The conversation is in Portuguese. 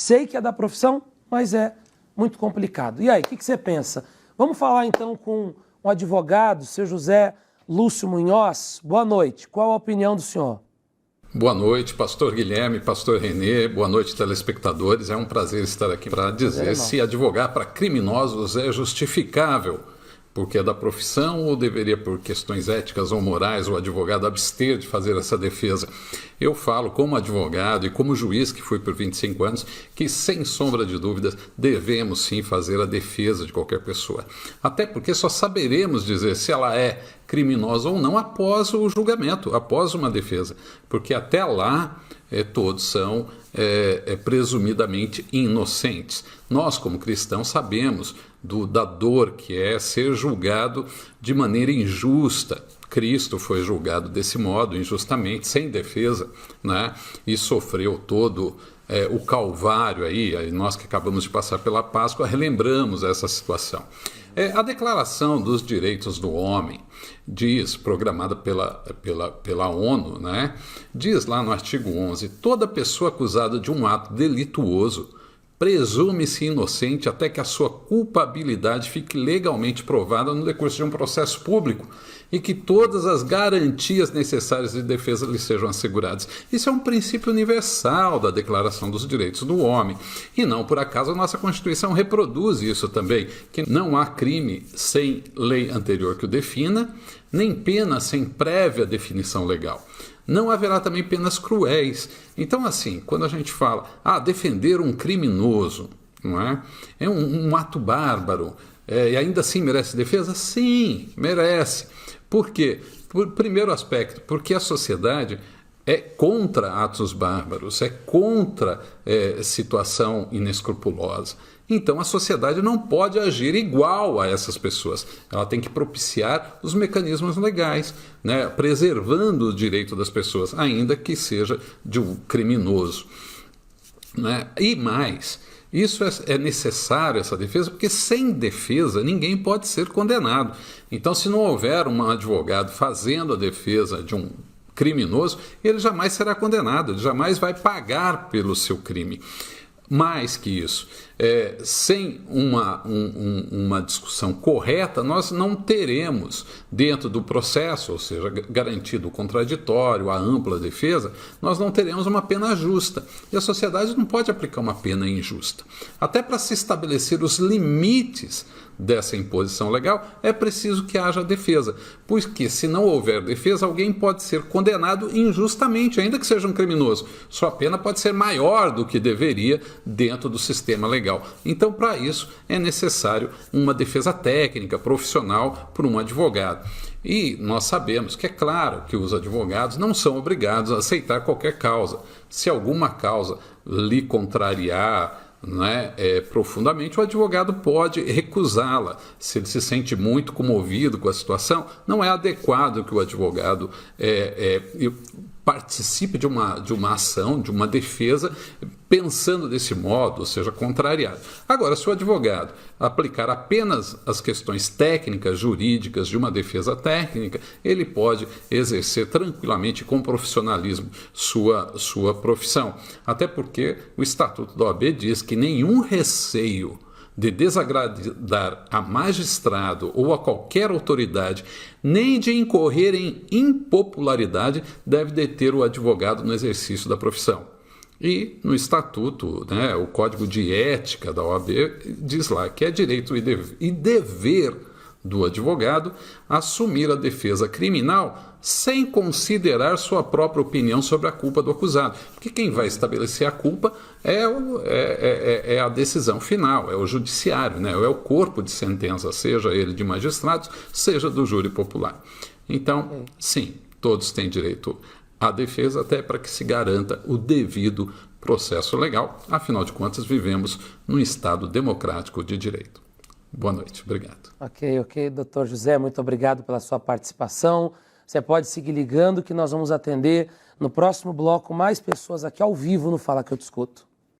Sei que é da profissão, mas é muito complicado. E aí, o que você pensa? Vamos falar então com um advogado, seu José Lúcio Munhoz. Boa noite. Qual a opinião do senhor? Boa noite, pastor Guilherme, pastor Renê, boa noite, telespectadores. É um prazer estar aqui para dizer se advogar para criminosos é justificável, porque é da profissão, ou deveria, por questões éticas ou morais, o advogado abster de fazer essa defesa. Eu falo como advogado e como juiz, que fui por 25 anos, que sem sombra de dúvidas devemos sim fazer a defesa de qualquer pessoa. Até porque só saberemos dizer se ela é criminosa ou não após o julgamento, após uma defesa. Porque até lá todos são presumidamente inocentes. Nós, como cristãos, sabemos da dor que é ser julgado de maneira injusta. Cristo foi julgado desse modo, injustamente, sem defesa, né? E sofreu todo o Calvário aí, nós que acabamos de passar pela Páscoa, relembramos essa situação. A Declaração dos Direitos do Homem diz, programada pela ONU, né? Diz lá no artigo 11, toda pessoa acusada de um ato delituoso presume-se inocente até que a sua culpabilidade fique legalmente provada no decurso de um processo público e que todas as garantias necessárias de defesa lhe sejam asseguradas. Isso é um princípio universal da Declaração dos Direitos do Homem. E não por acaso a nossa Constituição reproduz isso também, que não há crime sem lei anterior que o defina, nem pena sem prévia definição legal. Não haverá também penas cruéis. Então, assim, quando a gente fala, defender um criminoso, não é? É um ato bárbaro, e ainda assim merece defesa? Sim, merece. Por quê? Primeiro aspecto, porque a sociedade é contra atos bárbaros, é contra situação inescrupulosa. Então a sociedade não pode agir igual a essas pessoas. Ela tem que propiciar os mecanismos legais, né, preservando o direito das pessoas, ainda que seja de um criminoso, né? E mais, isso é necessário, essa defesa, porque sem defesa ninguém pode ser condenado. Então, se não houver um advogado fazendo a defesa de um criminoso, ele jamais será condenado, ele jamais vai pagar pelo seu crime. Mais que isso, sem uma discussão correta, nós não teremos dentro do processo, ou seja, garantido o contraditório, a ampla defesa, nós não teremos uma pena justa. E a sociedade não pode aplicar uma pena injusta. Até para se estabelecer os limites dessa imposição legal, é preciso que haja defesa, porque se não houver defesa, alguém pode ser condenado injustamente, ainda que seja um criminoso. Sua pena pode ser maior do que deveria dentro do sistema legal. Então, para isso, é necessário uma defesa técnica, profissional, por um advogado. E nós sabemos que é claro que os advogados não são obrigados a aceitar qualquer causa. Se alguma causa lhe contrariar, profundamente, o advogado pode recusá-la. Se ele se sente muito comovido com a situação, não é adequado que o advogado participe de uma ação, de uma defesa, pensando desse modo, ou seja, contrariado. Agora, se o advogado aplicar apenas as questões técnicas, jurídicas de uma defesa técnica, ele pode exercer tranquilamente, com profissionalismo, sua profissão. Até porque o Estatuto da OAB diz que nenhum receio de desagradar a magistrado ou a qualquer autoridade, nem de incorrer em impopularidade, deve deter o advogado no exercício da profissão. E no Estatuto, o Código de Ética da OAB diz lá que é direito e dever do advogado assumir a defesa criminal sem considerar sua própria opinião sobre a culpa do acusado. Porque quem vai estabelecer a culpa é a decisão final, é o judiciário, é o corpo de sentença, seja ele de magistrados, seja do júri popular. Então, sim, todos têm direito à defesa, até para que se garanta o devido processo legal. Afinal de contas, vivemos num Estado democrático de direito. Boa noite, obrigado. Ok, doutor José, muito obrigado pela sua participação. Você pode seguir ligando que nós vamos atender no próximo bloco mais pessoas aqui ao vivo no Fala Que Eu Discuto.